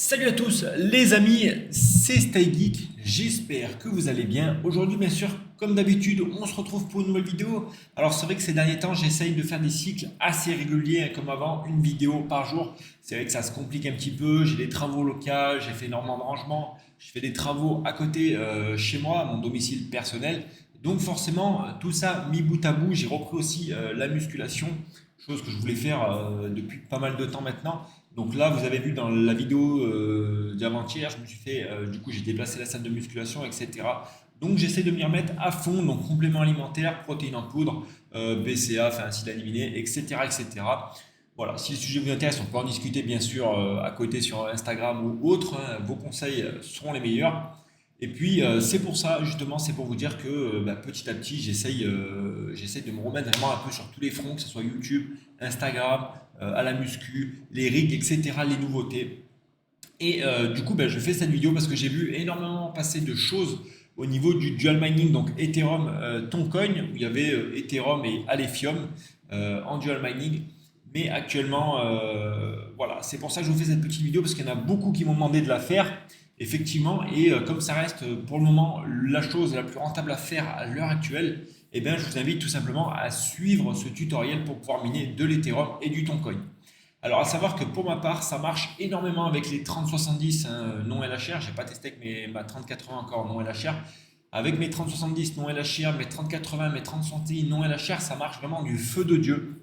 Salut à tous les amis, c'est StyleGeek, j'espère que vous allez bien. Aujourd'hui bien sûr, comme d'habitude, on se retrouve pour une nouvelle vidéo. Alors c'est vrai que ces derniers temps, j'essaye de faire des cycles assez réguliers, hein, comme avant, une vidéo par jour. C'est vrai que ça se complique un petit peu, j'ai des travaux locaux, j'ai fait énormément de rangements, je fais des travaux à côté chez moi, à mon domicile personnel. Donc forcément, tout ça mis bout à bout, j'ai repris aussi la musculation, chose que je voulais faire depuis pas mal de temps maintenant. Donc là, vous avez vu dans la vidéo d'avant-hier, je me suis fait, du coup, j'ai déplacé la salle de musculation, etc. Donc j'essaie de m'y remettre à fond, donc compléments alimentaires, protéines en poudre, BCA, enfin acide aminé, etc., etc. Voilà, si le sujet vous intéresse, on peut en discuter bien sûr à côté sur Instagram ou autre, hein. Vos conseils seront les meilleurs. Et puis c'est pour ça, justement, c'est pour vous dire que petit à petit, j'essaye de me remettre vraiment un peu sur tous les fronts, que ce soit YouTube, Instagram, à la muscu, les rigs, etc., les nouveautés. Et du coup, je fais cette vidéo parce que j'ai vu énormément passer de choses au niveau du dual mining, donc Ethereum, Toncoin, où il y avait Ethereum et Alephium en dual mining. Mais actuellement, voilà, c'est pour ça que je vous fais cette petite vidéo parce qu'il y en a beaucoup qui m'ont demandé de la faire, effectivement. Et comme ça reste pour le moment la chose la plus rentable à faire à l'heure actuelle, eh bien, je vous invite tout simplement à suivre ce tutoriel pour pouvoir miner de l'Ethereum et du Toncoin. Alors, à savoir que pour ma part, ça marche énormément avec les 3070 non LHR. J'ai pas testé avec ma 3080 encore non LHR. Avec mes 3070 non LHR, mes 3080, mes 3060 Ti non LHR, ça marche vraiment du feu de Dieu.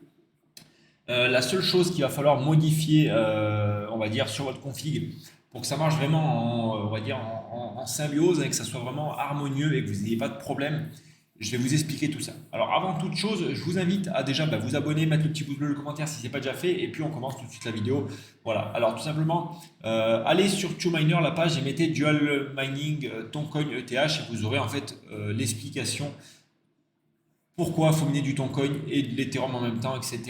La seule chose qu'il va falloir modifier, on va dire, sur votre config pour que ça marche vraiment on va dire, en symbiose et que ça soit vraiment harmonieux et que vous n'ayez pas de problème, je vais vous expliquer tout ça. Alors avant toute chose, je vous invite à déjà vous abonner, mettre le petit pouce bleu, le commentaire si ce n'est pas déjà fait, et puis on commence tout de suite la vidéo. Voilà, alors tout simplement, allez sur TubeMiner, la page, et mettez Dual Mining Toncoin ETH, et vous aurez en fait l'explication pourquoi il faut miner du Toncoin et de l'Ethereum en même temps, etc.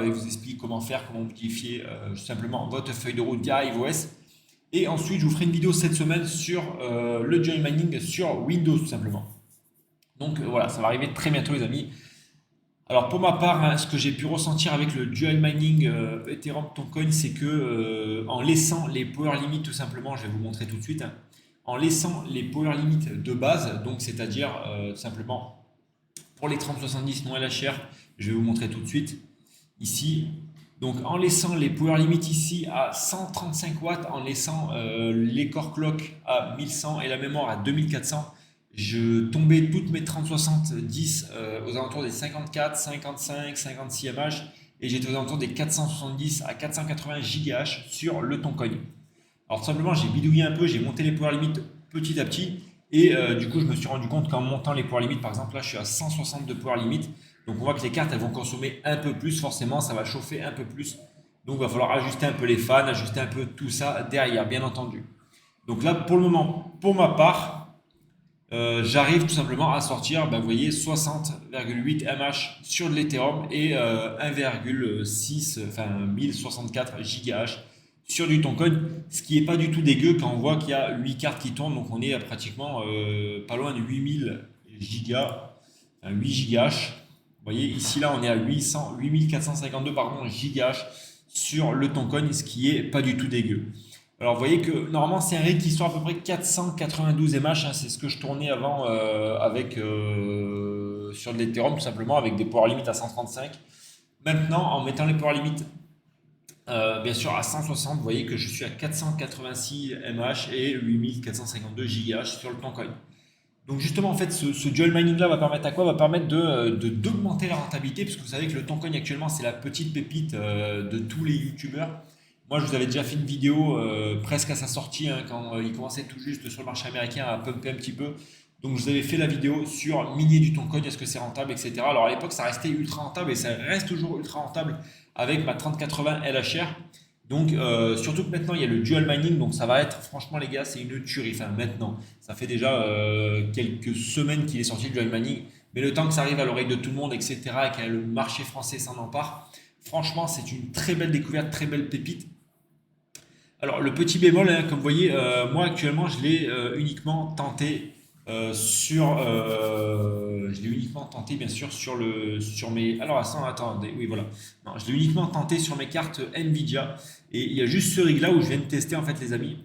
Et vous explique comment faire, comment modifier simplement votre feuille de route via iOS. Et ensuite, je vous ferai une vidéo cette semaine sur le dual mining sur Windows tout simplement. Donc voilà, ça va arriver très bientôt les amis. Alors pour ma part, hein, ce que j'ai pu ressentir avec le dual mining Ethereum Toncoin, c'est que en laissant les power limits tout simplement, je vais vous montrer tout de suite, hein, en laissant les power limits de base, donc c'est-à-dire simplement pour les 3070 non LHR, je vais vous montrer tout de suite ici. Donc en laissant les power limits ici à 135 watts, en laissant les core clock à 1100 et la mémoire à 2400, je tombais toutes mes 3070 aux alentours des 54, 55, 56 mAh et j'étais aux alentours des 470 à 480 GH sur le Toncoin. Alors tout simplement, j'ai bidouillé un peu, j'ai monté les power limits petit à petit. Et du coup, je me suis rendu compte qu'en montant les power limits, par exemple, là, je suis à 160 de power limit. Donc on voit que les cartes, elles vont consommer un peu plus, forcément, ça va chauffer un peu plus. Donc il va falloir ajuster un peu les fans, ajuster un peu tout ça derrière, bien entendu. Donc là, pour le moment, pour ma part, j'arrive tout simplement à sortir, vous voyez, 60,8 mAh sur de l'Ethereum et 1,6, enfin 1064 GH sur du Toncoin, ce qui n'est pas du tout dégueu quand on voit qu'il y a 8 cartes qui tournent, donc on est à pratiquement pas loin de 8000 gigas, enfin 8 gigahash. Vous voyez, ici là on est à 8452 pardon, gigahash sur le Toncoin, ce qui est pas du tout dégueu. Alors vous voyez que normalement c'est un rig qui sort à peu près 492 mAh, hein, c'est ce que je tournais avant avec sur de l'Ethereum tout simplement avec des power limits à 135. Maintenant en mettant les power limits bien sûr à 160, vous voyez que je suis à 486 mAh et 8452 GH sur le Toncoin. Donc justement en fait ce dual mining là va permettre à quoi? Va permettre d'augmenter la rentabilité parce que vous savez que le Toncoin actuellement c'est la petite pépite de tous les youtubeurs. Moi je vous avais déjà fait une vidéo presque à sa sortie hein, quand il commençait tout juste sur le marché américain à pumper un petit peu. Donc je vous avais fait la vidéo sur miner du Toncoin, est-ce que c'est rentable, etc. Alors à l'époque ça restait ultra rentable et ça reste toujours ultra rentable avec ma 3080 LHR. Donc surtout que maintenant il y a le dual mining, donc ça va être franchement les gars c'est une tuerie. Enfin maintenant, ça fait déjà quelques semaines qu'il est sorti le dual mining, mais le temps que ça arrive à l'oreille de tout le monde, etc. et que le marché français s'en empare, franchement c'est une très belle découverte, très belle pépite. Alors le petit bémol, hein, comme vous voyez, moi actuellement je l'ai uniquement tenté je l'ai uniquement tenté bien sûr sur mes. Alors attendez, oui voilà. Non, je l'ai uniquement tenté sur mes cartes Nvidia et il y a juste ce rig là où je viens de tester en fait les amis.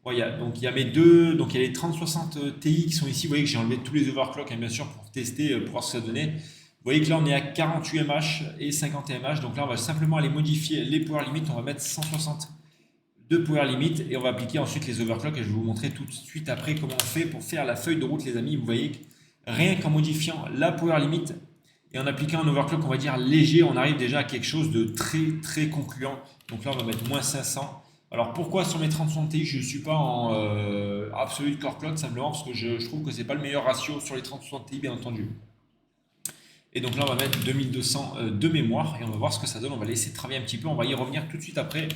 Bon, donc il y a mes deux, donc il y a les 3060 Ti qui sont ici. Vous voyez que j'ai enlevé tous les overclocks hein, bien sûr pour tester, pour voir ce que ça donnait. Vous voyez que là on est à 48 mH et 50 mH. Donc là on va simplement aller modifier les power limits. On va mettre 160 de power limit et on va appliquer ensuite les overclocks et je vais vous montrer tout de suite après comment on fait pour faire la feuille de route les amis. Vous voyez que rien qu'en modifiant la power limit et en appliquant un overclock on va dire léger, on arrive déjà à quelque chose de très très concluant. Donc là on va mettre moins 500. Alors pourquoi sur mes 3060 Ti je ne suis pas en absolute core clock? Simplement parce que je trouve que c'est pas le meilleur ratio sur les 3060 Ti bien entendu. Et donc là on va mettre 2200 de mémoire et on va voir ce que ça donne. On va laisser travailler un petit peu, on va y revenir tout de suite après.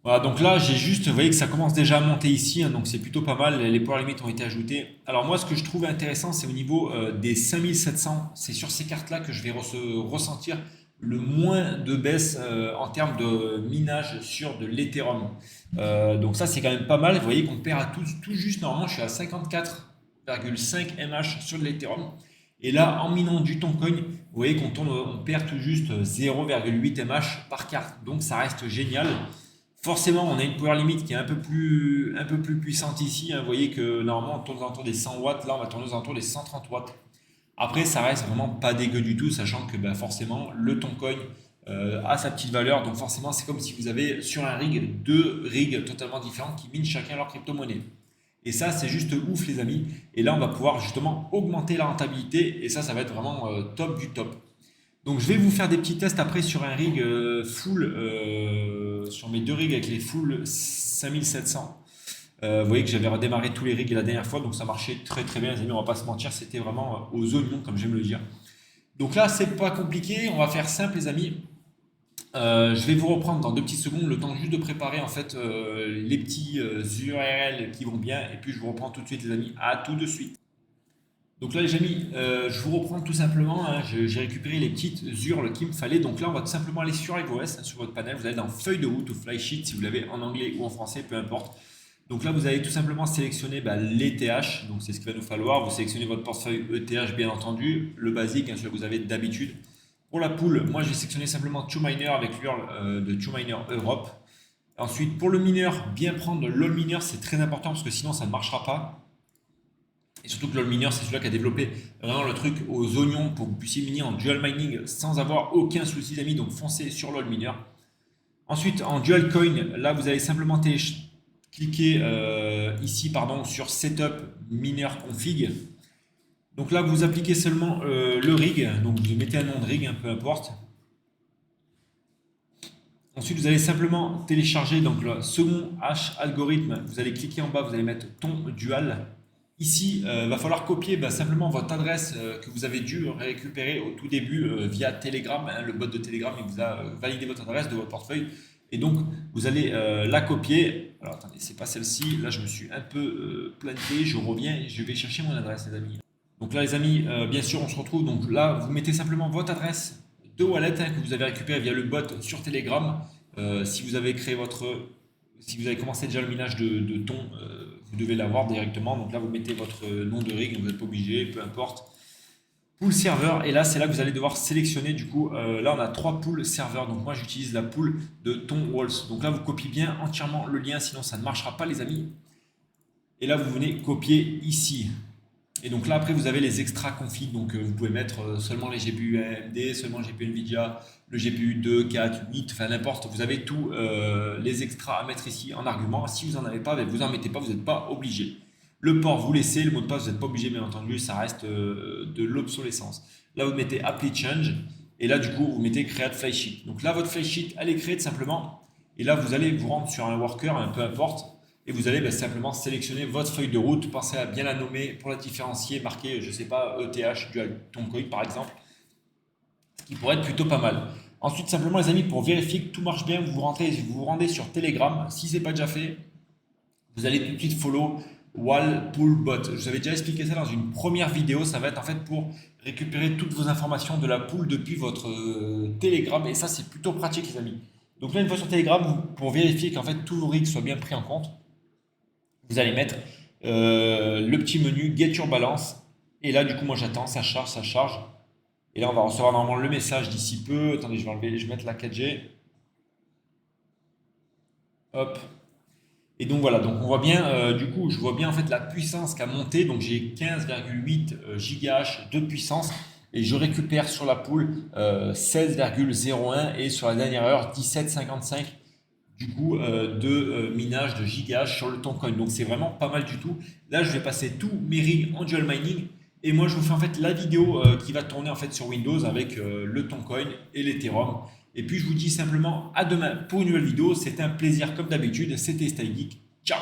Voilà, donc là, j'ai juste, vous voyez que ça commence déjà à monter ici, hein, donc c'est plutôt pas mal. Les power limits ont été ajoutés. Alors moi, ce que je trouve intéressant, c'est au niveau des 5700. C'est sur ces cartes-là que je vais ressentir le moins de baisse en termes de minage sur de l'Ethereum. Donc ça, c'est quand même pas mal. Vous voyez qu'on perd à tout juste, normalement, je suis à 54,5 mH sur de l'Ethereum. Et là, en minant du Toncoin, vous voyez on perd tout juste 0,8 mH par carte. Donc ça reste génial. Forcément, on a une power limit qui est un peu plus puissante ici, hein. Vous voyez que normalement, on tourne aux alentours des 100 watts. Là, on va tourner aux alentours des 130 watts. Après, ça reste vraiment pas dégueu du tout, sachant que bah, forcément, le Toncoin a sa petite valeur. Donc forcément, c'est comme si vous avez sur un rig deux rigs totalement différents qui minent chacun leur crypto-monnaie. Et ça, c'est juste ouf, les amis. Et là, on va pouvoir justement augmenter la rentabilité. Et ça va être vraiment top du top. Donc je vais vous faire des petits tests après sur un rig full, sur mes deux rigs avec les full 5700. Vous voyez que j'avais redémarré tous les rigs la dernière fois, donc ça marchait très très bien les amis, on va pas se mentir, c'était vraiment aux oignons comme j'aime le dire. Donc là c'est pas compliqué, on va faire simple les amis. Je vais vous reprendre dans 2 petites secondes, le temps juste de préparer en fait les petits URL qui vont bien, et puis je vous reprends tout de suite les amis, à tout de suite. Donc là les amis, je vous reprends tout simplement, hein, j'ai récupéré les petites URL qu'il me fallait. Donc là on va tout simplement aller sur iOS, hein, sur votre panel, vous allez dans feuille de route ou flysheet si vous l'avez en anglais ou en français, peu importe. Donc là vous allez tout simplement sélectionner l'ETH, donc c'est ce qu'il va nous falloir. Vous sélectionnez votre portefeuille ETH bien entendu, le basique, hein, celui que vous avez d'habitude. Pour la pool, moi je vais sélectionner simplement TwoMiner avec l'URL de TwoMiner Europe. Ensuite pour le mineur, bien prendre l'all mineur, c'est très important parce que sinon ça ne marchera pas. Et surtout que l'Allminer, c'est celui-là qui a développé vraiment le truc aux oignons pour que vous puissiez miner en dual mining sans avoir aucun souci, les amis. Donc foncez sur l'Allminer. Ensuite, en dual coin, là, vous allez simplement cliquer ici sur Setup Miner Config. Donc là, vous appliquez seulement le rig. Donc vous mettez un nom de rig, peu importe. Ensuite, vous allez simplement télécharger donc, le second hash algorithme. Vous allez cliquer en bas, vous allez mettre ton dual. Ici, il va falloir copier simplement votre adresse que vous avez dû récupérer au tout début via Telegram. Hein, le bot de Telegram, il vous a validé votre adresse de votre portefeuille. Et donc, vous allez la copier. Alors, attendez, c'est pas celle-ci. Là, je me suis un peu planté. Je reviens et je vais chercher mon adresse, les amis. Donc là, les amis, bien sûr, on se retrouve. Donc là, vous mettez simplement votre adresse de wallet que vous avez récupéré via le bot sur Telegram. Si vous avez créé si vous avez commencé déjà le minage de thon, vous devez l'avoir directement. Donc là, vous mettez votre nom de rig, vous n'êtes pas obligé, peu importe. Pool serveur, et là, c'est là que vous allez devoir sélectionner. Du coup, là, on a 3 pools serveurs. Donc moi, j'utilise la pool de Thon Walls. Donc là, vous copiez bien entièrement le lien, sinon ça ne marchera pas, les amis. Et là, vous venez copier ici. Et donc là, après, vous avez les extra config. Donc, vous pouvez mettre seulement les GPU AMD, seulement le GPU Nvidia, le GPU 2, 4, 8, enfin n'importe. Vous avez tous les extras à mettre ici en argument. Si vous n'en avez pas, vous n'en mettez pas, vous n'êtes pas obligé. Le port, vous laissez. Le mot de passe, vous n'êtes pas obligé, bien entendu. Ça reste de l'obsolescence. Là, vous mettez apply change. Et là, du coup, vous mettez create flysheet. Donc là, votre flysheet, elle est créée simplement. Et là, vous allez vous rendre sur un worker, peu importe. Et vous allez simplement sélectionner votre feuille de route. Pensez à bien la nommer pour la différencier, marquer, je ne sais pas, ETH, dual Toncoin par exemple, ce qui pourrait être plutôt pas mal. Ensuite, simplement les amis, pour vérifier que tout marche bien, vous vous rendez sur Telegram. Si ce n'est pas déjà fait, vous allez tout de suite follow Wall Pool Bot. Je vous avais déjà expliqué ça dans une première vidéo. Ça va être en fait pour récupérer toutes vos informations de la pool depuis votre Telegram. Et ça, c'est plutôt pratique, les amis. Donc là, une fois sur Telegram, pour vérifier qu'en fait tous vos rigs soient bien pris en compte, vous allez mettre le petit menu Get Your Balance. Et là, du coup, moi j'attends, ça charge, ça charge. Et là, on va recevoir normalement le message d'ici peu. Attendez, je vais enlever, je vais mettre la 4G. Hop. Et donc voilà, donc on voit bien, du coup, je vois bien en fait la puissance qui a monté. Donc j'ai 15,8 GH de puissance et je récupère sur la poule 16,01 et sur la dernière heure 17,55 du coup de minage de gigahash sur le Toncoin. Donc c'est vraiment pas mal du tout. Là, je vais passer tous mes rigs en dual mining et moi je vous fais en fait la vidéo qui va tourner en fait sur Windows avec le Toncoin et l'Ethereum. Et puis je vous dis simplement à demain pour une nouvelle vidéo. C'était un plaisir comme d'habitude. C'était StyleGeek. Ciao.